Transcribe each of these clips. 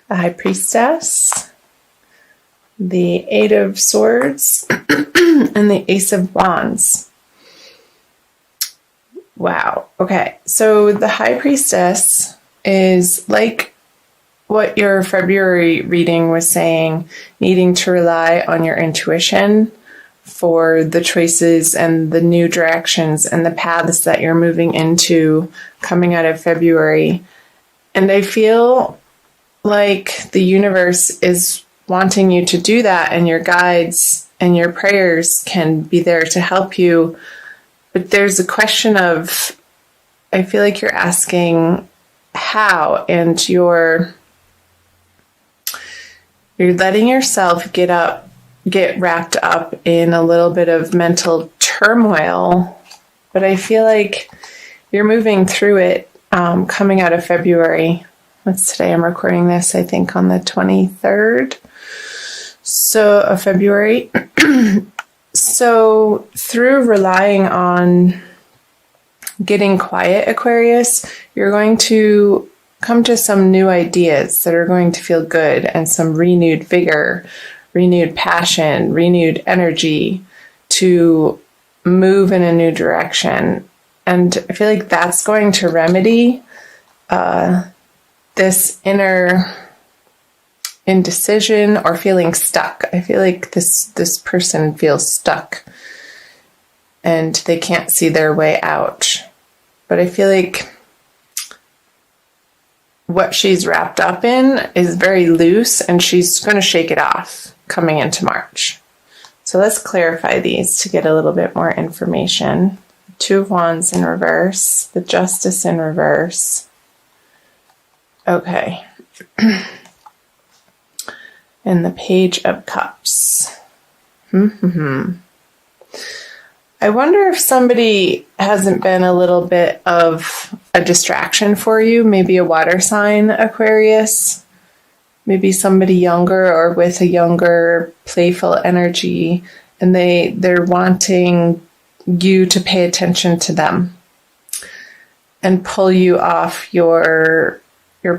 the High Priestess, the Eight of Swords, and the Ace of Wands. Wow. Okay. So the High Priestess is like what your February reading was saying, needing to rely on your intuition for the choices and the new directions and the paths that you're moving into coming out of February. And I feel like the universe is wanting you to do that, and your guides and your prayers can be there to help you. But there's a question of, I feel like you're asking how, and you're letting yourself get wrapped up in a little bit of mental turmoil. But I feel like you're moving through it coming out of February. What's today? I'm recording this, I think, on the 23rd of February. So through relying on getting quiet, Aquarius, you're going to come to some new ideas that are going to feel good, and some renewed vigor, renewed passion, renewed energy to move in a new direction. And I feel like that's going to remedy this inner indecision or feeling stuck. I feel like this person feels stuck and they can't see their way out. But I feel like what she's wrapped up in is very loose, and she's going to shake it off coming into March. So let's clarify these to get a little bit more information. Two of Wands in reverse, the Justice in reverse. Okay. And the Page of Cups. I wonder if somebody hasn't been a little bit of a distraction for you. Maybe a water sign, Aquarius. Maybe somebody younger or with a younger, playful energy. And they're wanting you to pay attention to them and pull you off your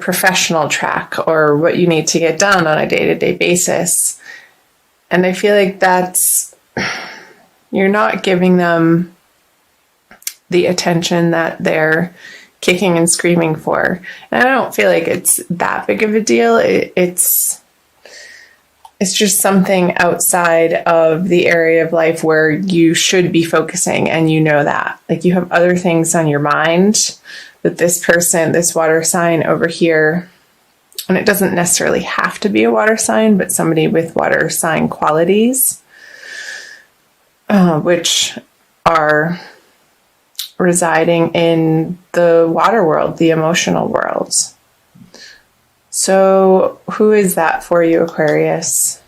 professional track or what you need to get done on a day-to-day basis. And I feel like you're not giving them the attention that they're kicking and screaming for. And I don't feel like it's that big of a deal. It's just something outside of the area of life where you should be focusing, and you know that. Like, you have other things on your mind. But this person, this water sign over here, and it doesn't necessarily have to be a water sign, but somebody with water sign qualities, which are residing in the water world, the emotional world. So who is that for you, Aquarius,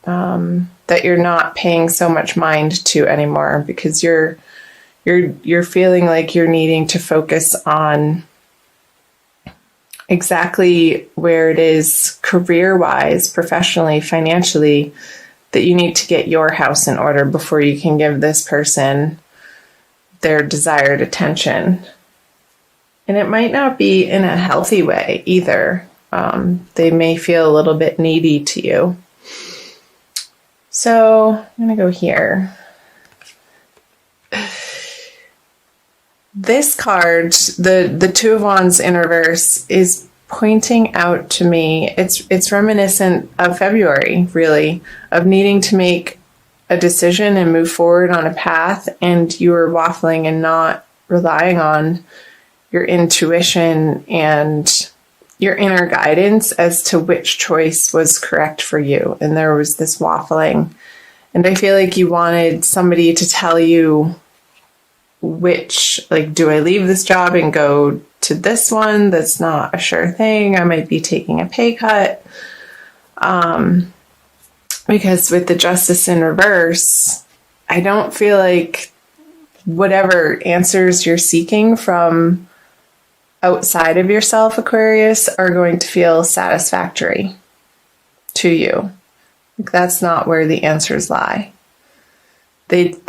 that you're not paying so much mind to anymore, because you're feeling like you're needing to focus on exactly where it is career-wise, professionally, financially, that you need to get your house in order before you can give this person their desired attention. And it might not be in a healthy way either. They may feel a little bit needy to you. So I'm going to go here. This card, the Two of Wands in reverse, is pointing out to me, it's reminiscent of February, really, of needing to make a decision and move forward on a path, and you were waffling and not relying on your intuition and your inner guidance as to which choice was correct for you. And there was this waffling. And I feel like you wanted somebody to tell you which, like, do I leave this job and go to this one that's not a sure thing? I might be taking a pay cut. Because with the Justice in reverse, I don't feel like whatever answers you're seeking from outside of yourself, Aquarius, are going to feel satisfactory to you. Like, that's not where the answers lie. It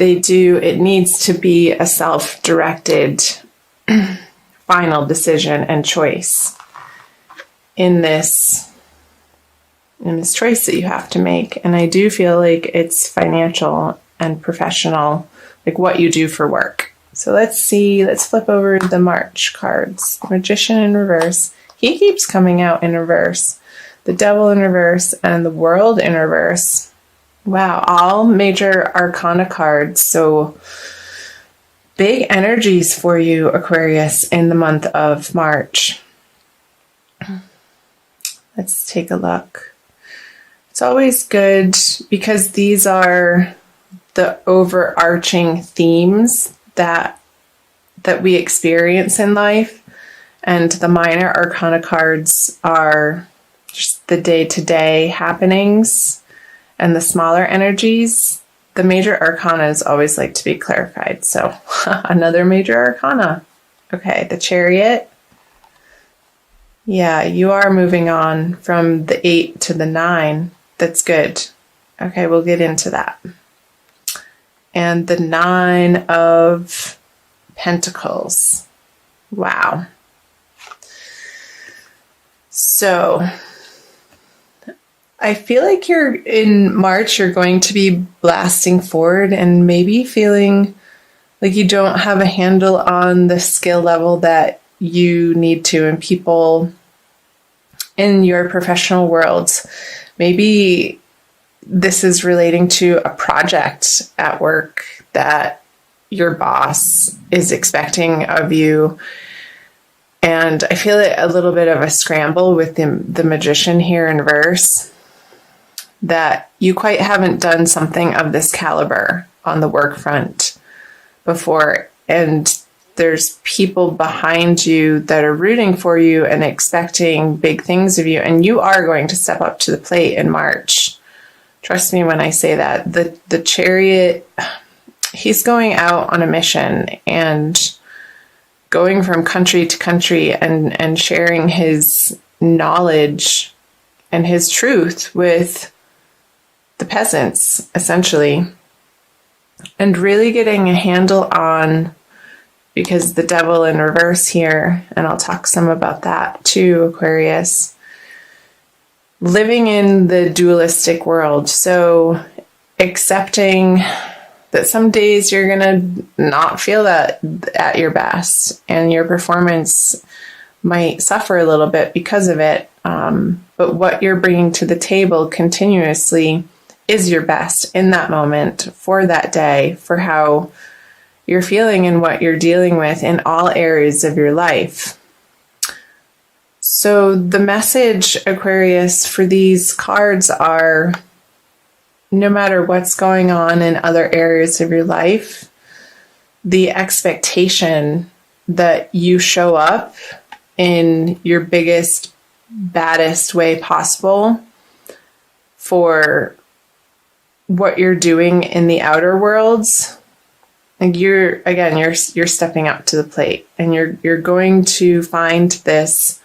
needs to be a self-directed final decision and choice in this in this choice that you have to make. And I do feel like it's financial and professional, like what you do for work. So let's flip over the March cards. Magician in reverse. He keeps coming out in reverse. The Devil in reverse and the World in reverse. Wow, all major arcana cards. So big energies for you, Aquarius, in the month of March. Let's take a look. It's always good because these are the overarching themes that we experience in life, and the minor arcana cards are just the day-to-day happenings and the smaller energies. The major arcanas always like to be clarified. So another major arcana. Okay, the Chariot. Yeah, you are moving on from the 8 to the 9. That's good. Okay, we'll get into that. And the 9 of Pentacles. Wow. So I feel like in March, you're going to be blasting forward and maybe feeling like you don't have a handle on the skill level that you need to. And people in your professional worlds, maybe this is relating to a project at work that your boss is expecting of you. And I feel it a little bit of a scramble with the Magician here in reverse, that you quite haven't done something of this caliber on the work front before. And there's people behind you that are rooting for you and expecting big things of you. And you are going to step up to the plate in March. Trust me when I say that. The Chariot, he's going out on a mission and going from country to country and sharing his knowledge and his truth with the peasants, essentially. And really getting a handle on, because the Devil in reverse here, and I'll talk some about that too, Aquarius, living in the dualistic world. So accepting that some days you're going to not feel that at your best, and your performance might suffer a little bit because of it. But what you're bringing to the table continuously is your best in that moment, for that day, for how you're feeling and what you're dealing with in all areas of your life. So the message, Aquarius, for these cards are, no matter what's going on in other areas of your life, the expectation that you show up in your biggest, baddest way possible for what you're doing in the outer worlds. Like you're stepping up to the plate, and you're going to find this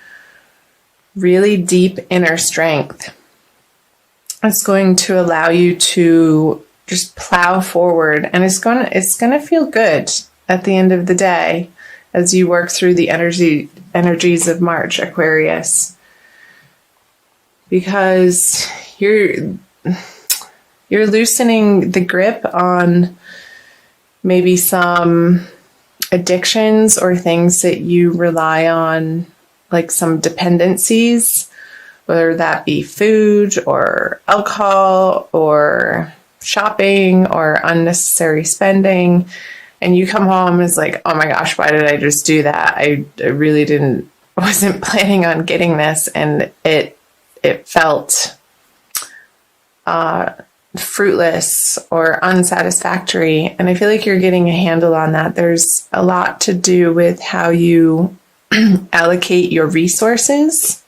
really deep inner strength. It's going to allow you to just plow forward, and it's going to feel good at the end of the day as you work through the energies of March, Aquarius, because you're loosening the grip on maybe some addictions or things that you rely on, like some dependencies, whether that be food or alcohol or shopping or unnecessary spending. And you come home and it's like, oh my gosh, why did I just do that? I really wasn't planning on getting this. And it felt fruitless or unsatisfactory. And I feel like you're getting a handle on that. There's a lot to do with how you allocate your resources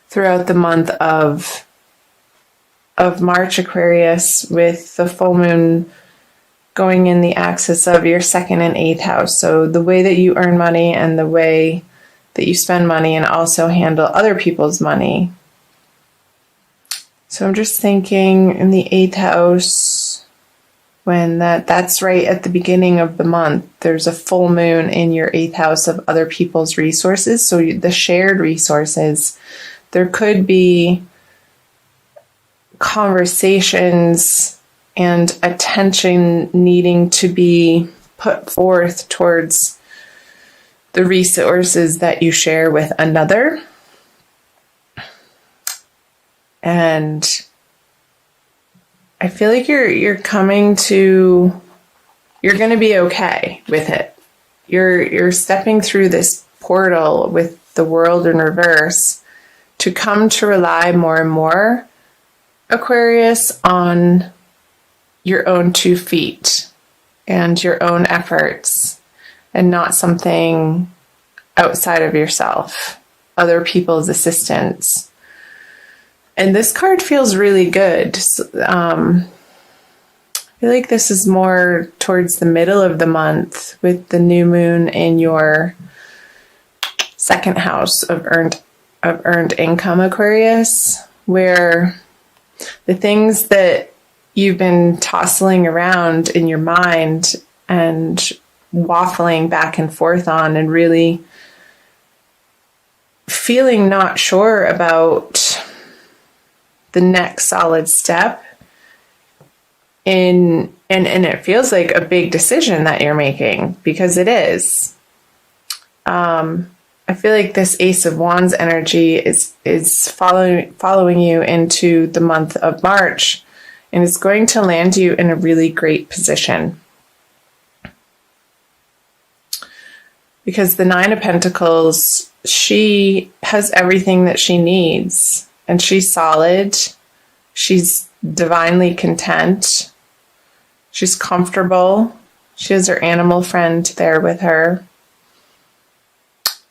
throughout the month of March, Aquarius, with the full moon going in the axis of your 2nd and 8th house. So the way that you earn money and the way that you spend money, and also handle other people's money. So I'm just thinking in the 8th house, when that's right at the beginning of the month, there's a full moon in your 8th house of other people's resources. So the shared resources, there could be conversations and attention needing to be put forth towards the resources that you share with another. And I feel like you're going to be okay with it. You're stepping through this portal with the world in reverse to come to rely more and more, Aquarius, on your own 2 feet and your own efforts, and not something outside of yourself, other people's assistance. And this card feels really good. I feel like this is more towards the middle of the month with the new moon in your 2nd house of earned income, Aquarius, where the things that you've been tossing around in your mind and waffling back and forth on, and really feeling not sure about the next solid step in, and it feels like a big decision that you're making, because it is. I feel like this Ace of Wands energy is following you into the month of March, and it's going to land you in a really great position. Because the 9 of Pentacles, she has everything that she needs, and she's solid. She's divinely content. She's comfortable. She has her animal friend there with her.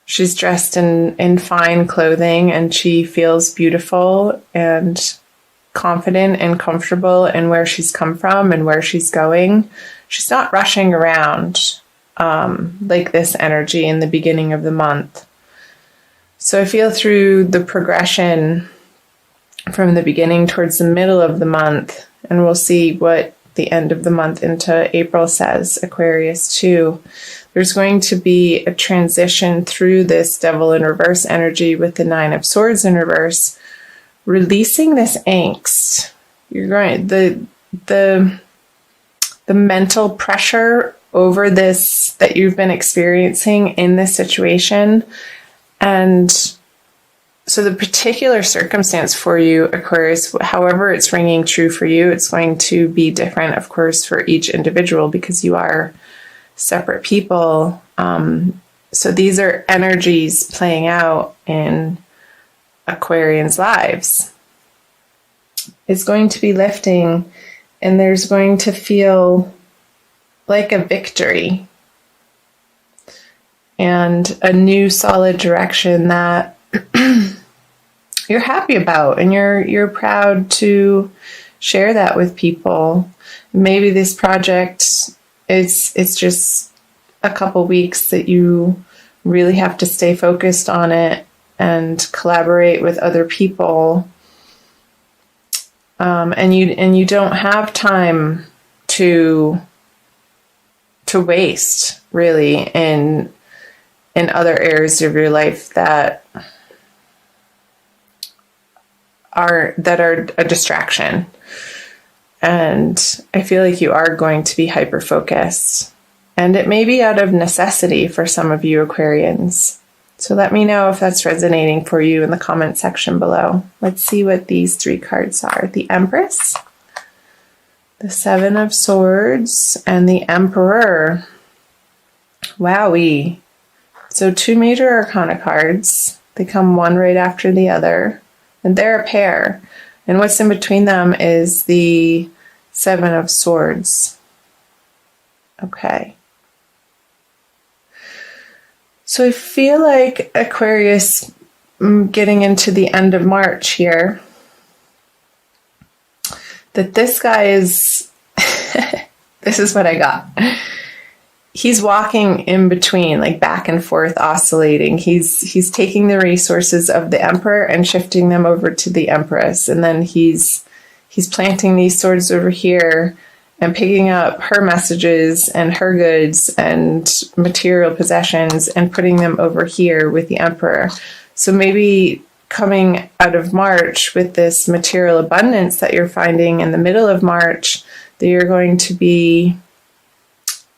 She's dressed in fine clothing, and she feels beautiful and confident and comfortable in where she's come from and where she's going. She's not rushing around like this energy in the beginning of the month. So I feel through the progression from the beginning towards the middle of the month, and we'll see what the end of the month into April says, Aquarius too. There's going to be a transition through this Devil in reverse energy with the 9 of Swords in reverse, releasing this angst. You're going, the mental pressure over this that you've been experiencing in this situation. And so the particular circumstance for you, Aquarius, however it's ringing true for you, it's going to be different, of course, for each individual, because you are separate people. So these are energies playing out in Aquarians' lives. It's going to be lifting, and there's going to feel like a victory and a new solid direction that you're happy about, and you're proud to share that with people. Maybe this project, it's just a couple weeks that you really have to stay focused on it and collaborate with other people, and you don't have time to waste, really, in other areas of your life that are a distraction. And I feel like you are going to be hyper focused, and it may be out of necessity for some of you Aquarians. So let me know if that's resonating for you in the comment section below. Let's see what these 3 cards are. The Empress, the 7 of Swords, and the Emperor. Wowee. So 2 major arcana cards. They come one right after the other, and they're a pair. And what's in between them is the 7 of Swords. Okay. So I feel like Aquarius, getting into the end of March here, that this guy is, this is what I got. He's walking in between, like back and forth, oscillating. He's taking the resources of the Emperor and shifting them over to the Empress. And then he's planting these swords over here and picking up her messages and her goods and material possessions and putting them over here with the Emperor. So maybe coming out of March with this material abundance that you're finding in the middle of March, that you're going to be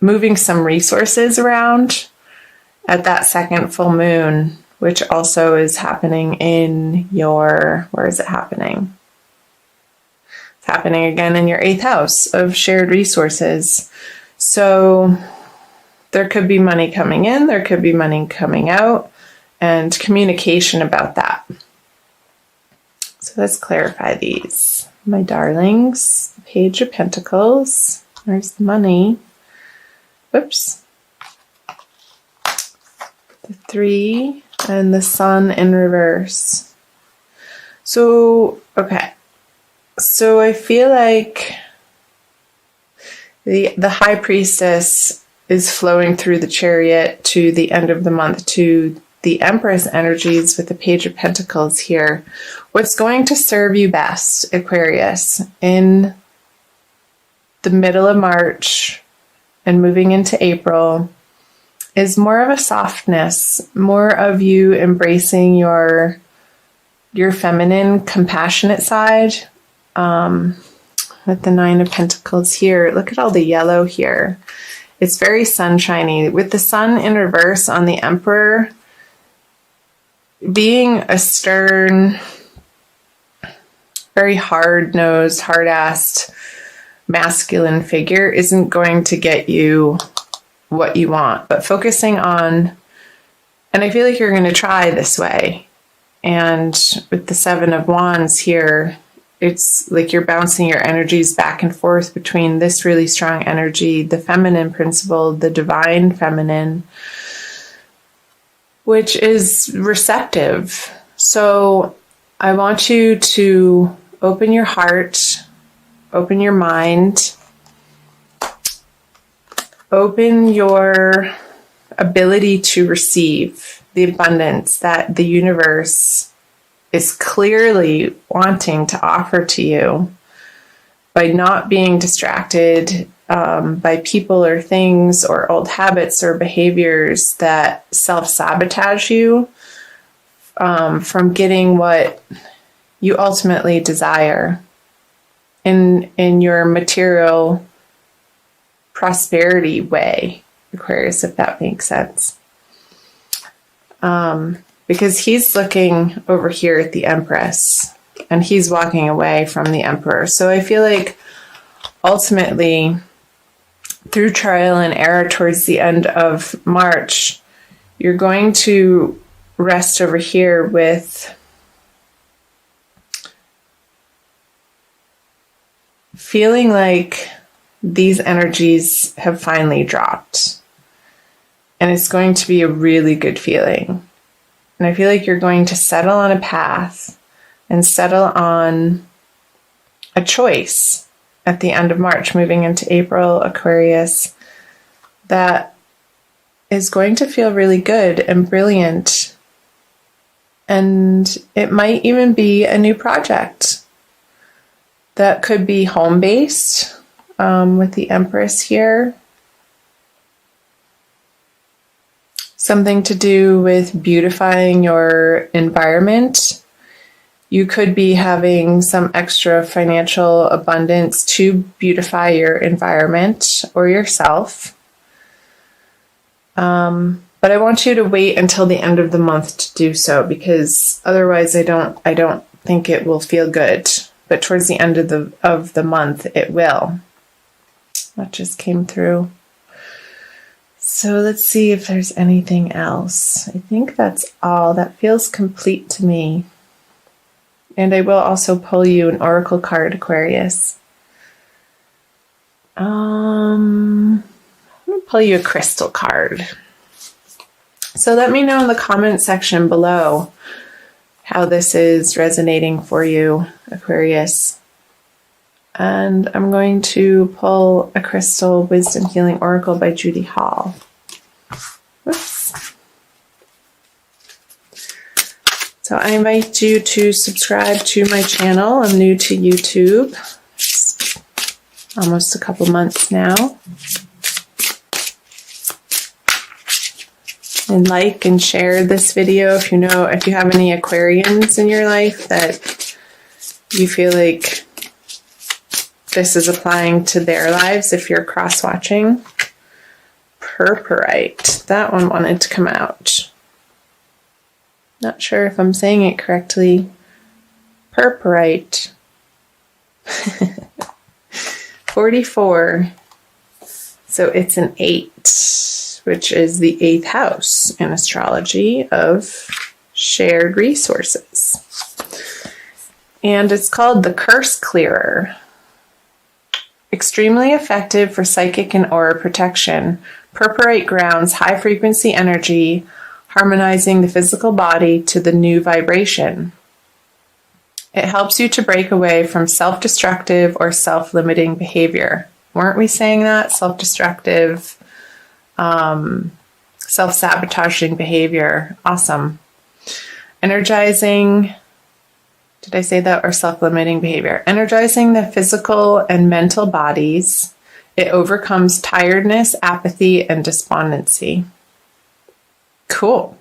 moving some resources around at that second full moon, which also is happening in your, where is it happening? It's happening again in your 8th house of shared resources. So there could be money coming in, there could be money coming out, and communication about that. So let's clarify these. My darlings, Page of Pentacles, there's the money. Whoops. The 3 and the Sun in reverse. So, okay. So I feel like the High Priestess is flowing through the Chariot to the end of the month to the Empress energies with the Page of Pentacles here. What's going to serve you best, Aquarius, in the middle of March and moving into April is more of a softness, more of you embracing your feminine, compassionate side. With the 9 of Pentacles here, look at all the yellow here. It's very sunshiny. With the Sun in reverse on the Emperor, being a stern, very hard-nosed, hard-assed, masculine figure isn't going to get you what you want. But focusing on, and I feel like you're going to try this way. And with the 7 of Wands here, it's like you're bouncing your energies back and forth between this really strong energy, the feminine principle, the divine feminine, which is receptive. So I want you to open your heart, open your mind, open your ability to receive the abundance that the universe is clearly wanting to offer to you by not being distracted by people or things or old habits or behaviors that self-sabotage you from getting what you ultimately desire in your material prosperity way, Aquarius, if that makes sense. Because he's looking over here at the Empress and he's walking away from the Emperor. So I feel like ultimately, through trial and error towards the end of March, you're going to rest over here with feeling like these energies have finally dropped. And it's going to be a really good feeling. And I feel like you're going to settle on a path and settle on a choice at the end of March, moving into April, Aquarius, that is going to feel really good and brilliant. And it might even be a new project that could be home-based with the Empress here. Something to do with beautifying your environment. You could be having some extra financial abundance to beautify your environment or yourself. But I want you to wait until the end of the month to do so, because otherwise I don't think it will feel good. But towards the end of the month, it will. That just came through. So let's see if there's anything else. I think that's all. That feels complete to me. And I will also pull you an oracle card, Aquarius. I'm going to pull you a crystal card. So let me know in the comment section below how this is resonating for you, Aquarius. And I'm going to pull a crystal wisdom healing oracle by Judy Hall. Whoops. So I invite you to subscribe to my channel. I'm new to YouTube. It's almost a couple months now. And like and share this video if you have any Aquarians in your life that you feel like this is applying to their lives if you're cross-watching. Purpurite. That one wanted to come out. Not sure if I'm saying it correctly. Purpurite. 44. So it's an 8, which is the 8th house in astrology of shared resources. And it's called the Curse Clearer. Extremely effective for psychic and aura protection. Purpurite grounds high frequency energy, harmonizing the physical body to the new vibration. It helps you to break away from self-destructive or self-limiting behavior. Weren't we saying that? Self-destructive, self-sabotaging behavior. Awesome. Energizing, did I say that? Or self-limiting behavior. Energizing the physical and mental bodies. It overcomes tiredness, apathy, and despondency. Cool.